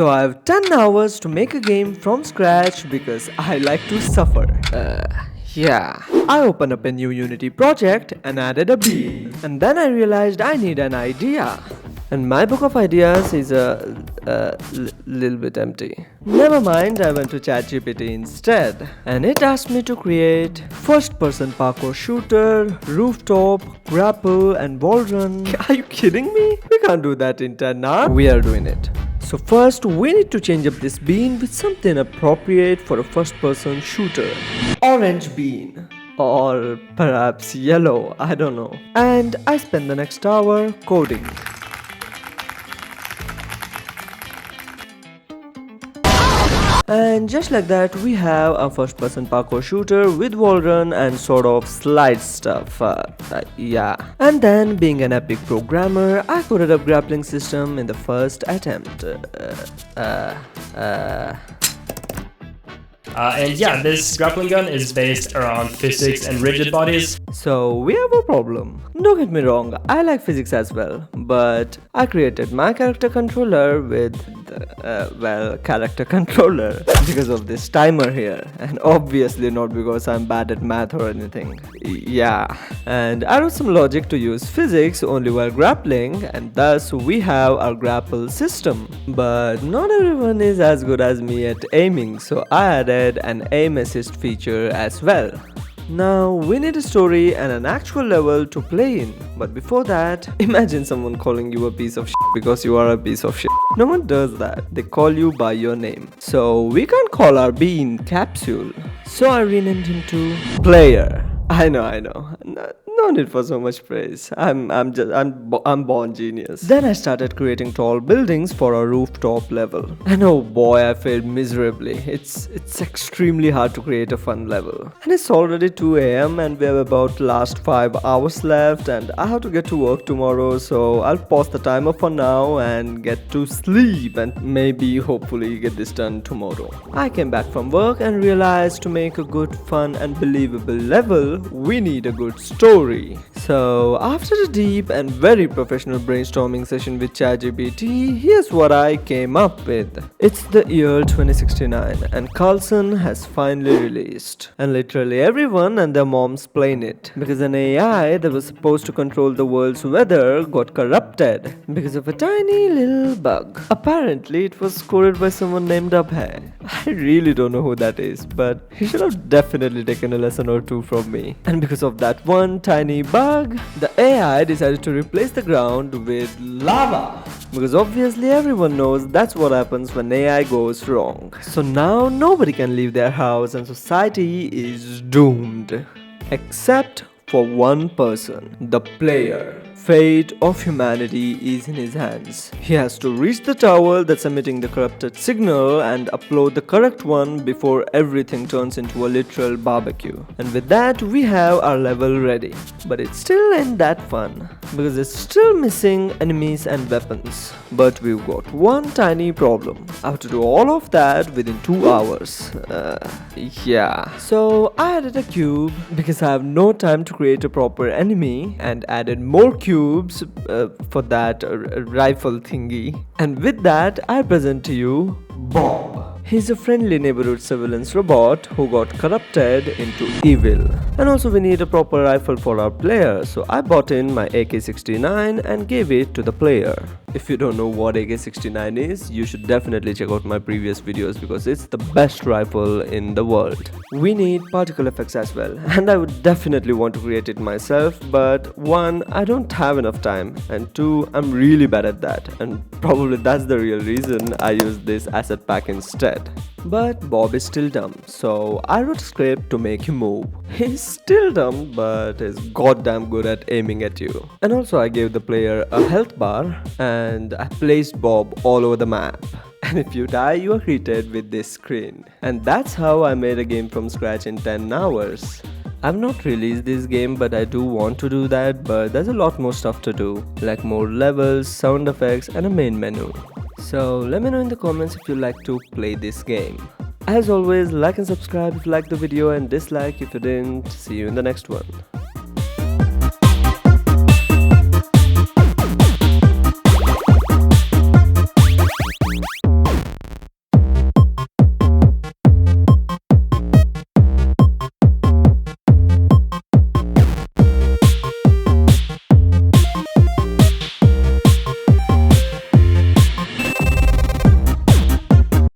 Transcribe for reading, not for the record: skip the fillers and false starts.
So I have 10 hours to make a game from scratch because I like to suffer. Yeah. I opened up a new Unity project and added a bean. And then I realized I need an idea. And my book of ideas is a little bit empty. Never mind, I went to ChatGPT instead. And it asked me to create first-person parkour shooter, rooftop, grapple, and wall run. Are you kidding me? We can't do that in 10 hours. We are doing it. So first, we need to change up this bean with something appropriate for a first-person shooter. Orange bean. Or perhaps yellow, I don't know. And I spent the next hour coding. And just like that, we have a first-person parkour shooter with wall run and sort of slide stuff. Yeah. And then, being an epic programmer, I coded up grappling system in the first attempt. And yeah, this grappling gun is based around physics and rigid bodies. So we have a problem. Don't get me wrong, I like physics as well, but I created my character controller with character controller because of this timer here, and obviously not because I'm bad at math or anything. Yeah, and I wrote some logic to use physics only while grappling, and thus we have our grapple system. But not everyone is as good as me at aiming, so I added an aim assist feature as well. Now we need a story and an actual level to play in, but before that, imagine someone calling you a piece of shit because you are a piece of shit. No one does that, they call you by your name. So we can't call our bean Capsule, so I renamed him to Player. I know. No need for so much praise. I'm born genius. Then I started creating tall buildings for a rooftop level. And oh boy, I failed miserably. It's extremely hard to create a fun level. And it's already 2 AM and we have about last 5 hours left and I have to get to work tomorrow, so I'll pause the timer for now and get to sleep and maybe hopefully get this done tomorrow. I came back from work and realized to make a good, fun and believable level, we need a good story. So after a deep and very professional brainstorming session with ChatGPT, here's what I came up with. It's the year 2069 and Carlson has finally released. And literally everyone and their moms playing it. Because an AI that was supposed to control the world's weather got corrupted because of a tiny little bug. Apparently it was coded by someone named Abhay. I really don't know who that is, but he should have definitely taken a lesson or two from me. And because of that one tiny bug, the AI decided to replace the ground with lava. Because obviously everyone knows that's what happens when AI goes wrong. So now nobody can leave their house and society is doomed. Except for one person, the player. Fate of humanity is in his hands. He has to reach the tower that's emitting the corrupted signal and upload the correct one before everything turns into a literal barbecue. And with that, we have our level ready. But it still ain't that fun, because it's still missing enemies and weapons. But we've got one tiny problem. I have to do all of that within 2 hours. Yeah. So I added a cube because I have no time to create a proper enemy and added more cubes for that rifle thingy. And with that, I present to you Bob. He's a friendly neighborhood surveillance robot who got corrupted into evil. And also we need a proper rifle for our player, so I bought in my AK-69 and gave it to the player. If you don't know what AK-69 is, you should definitely check out my previous videos because it's the best rifle in the world. We need particle effects as well, and I would definitely want to create it myself, but 1, I don't have enough time, and 2, I'm really bad at that, and probably that's the real reason I used this asset pack instead. But Bob is still dumb, so I wrote a script to make him move. He's still dumb, but is goddamn good at aiming at you. And also I gave the player a health bar, and I placed Bob all over the map. And if you die, you are greeted with this screen. And that's how I made a game from scratch in 10 hours. I've not released this game, but I do want to do that, but there's a lot more stuff to do, like more levels, sound effects, and a main menu. So let me know in the comments if you like to play this game. As always, like and subscribe if you liked the video and dislike if you didn't. See you in the next one.